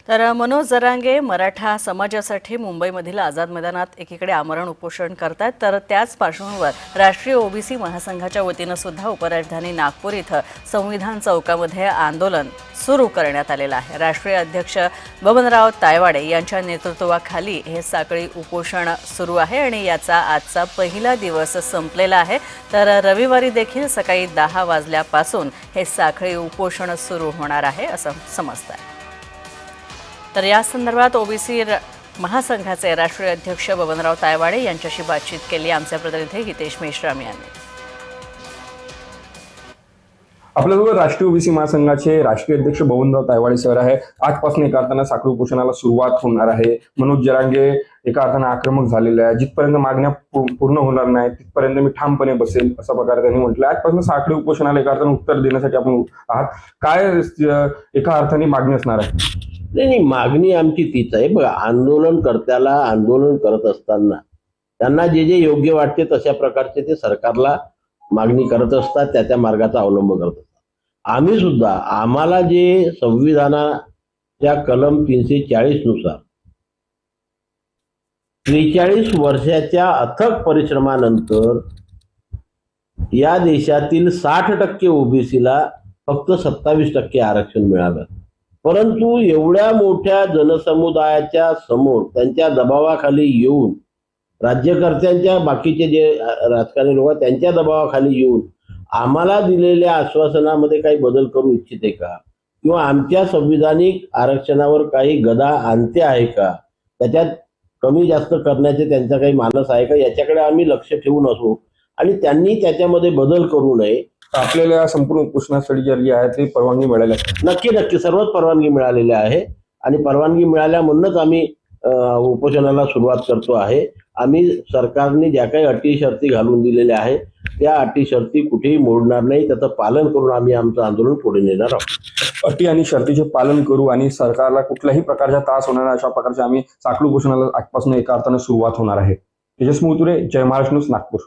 तर मनोज जरांगे मराठा समाजासाठी मुंबईमधील आझाद मैदानात एकीकडे आमरण उपोषण करतात, तर त्याच पार्श्वभूमीवर राष्ट्रीय ओबीसी महासंघाच्या वतीनं सुद्धा उपराजधानी नागपूर इथं संविधान चौकामध्ये आंदोलन सुरू करण्यात आलेलं आहे। राष्ट्रीय अध्यक्ष बबनराव तायवाडे यांच्या नेतृत्वाखाली हे साखळी उपोषण सुरू आहे आणि याचा आजचा पहिला दिवस संपलेला आहे। तर रविवारी देखील सकाळी 10 वाजल्यापासून हे साखळी उपोषण सुरू होणार आहे असं समजतं। तर या संदर्भात ओबीसी महासंघाचे राष्ट्रीय अध्यक्ष बबनराव तायवाडे यांच्याशी बातचीत केली आमचे प्रतिनिधी हितेश मेश्राम यांनी। आपल्याबरोबर राष्ट्रीय ओबीसी महासंघाचे राष्ट्रीय अध्यक्ष बबनराव तायवाडे सर आहे। आजपासून एका अर्थानं साखळी उपोषणाला सुरुवात होणार आहे। मनोज जरांगे एका अर्थानं आक्रमक झालेले आहे। जिथपर्यंत मागण्या पूर्ण होणार नाही तिथपर्यंत मी ठामपणे बसेल अशा प्रकारे त्यांनी म्हटलं। आजपासून साखळी उपोषणाला एका अर्थानं उत्तर देण्यासाठी आपण आहात। काय एका अर्थाने मागणी असणार आहे? नाही, मागणी आमची तीच आहे। बघा, आंदोलनकर्त्याला आंदोलन करत असताना त्यांना जे जे योग्य वाटते तशा प्रकारचे ते सरकारला मागणी करत असतात, त्या मार्गाचा अवलंब करत असतात। आम्ही सुद्धा आम्हाला जे संविधानाच्या कलम 340 नुसार 43 वर्षाच्या अथक परिश्रमानंतर या देशातील 60% ओबीसीला फक्त 27% आरक्षण मिळालं। परंतु एवढ्या मोठ्या जनसमुदायाच्या समोर त्यांच्या दबावाखाली येऊन, राज्यकर्त्यांच्या बाकीचे जे राजकारणी लोक आहेत त्यांच्या दबावाखाली येऊन आम्हाला दिलेल्या आश्वासनामध्ये काही बदल करू इच्छिते का, किंवा आमच्या संविधानिक आरक्षणावर काही गदा आणते आहे का, त्याच्यात कमी जास्त करण्याचे त्यांचा काही मानस आहे का, याच्याकडे आम्ही लक्ष ठेवून असू आणि त्यांनी त्याच्यामध्ये बदल करू नये। आपल्याला संपूर्ण उपोषणासाठी जी आहे ती परवानगी मिळाली आहे? नक्की सर्वच परवानगी मिळालेली आहे आणि परवानगी मिळाल्यामुळेच आम्ही उपोषणाला सुरुवात करतो आहे। आम्ही सरकारने ज्या काही अटी शर्ती घालून दिलेल्या आहेत त्या अटी शर्ती कुठेही मोडणार नाही, त्याचं पालन करून आम्ही आमचं आंदोलन पुढे नेणार आहोत। अटी आणि शर्तीचे पालन करू आणि सरकारला कुठल्याही प्रकारचा त्रास होणार नाही अशा प्रकारचे आम्ही साखळी उपोषणाला आजपासून एका अर्थानं सुरुवात होणार आहे। तेजस मोतुरे, जय महाराष्ट्र न्यूज, नागपूर।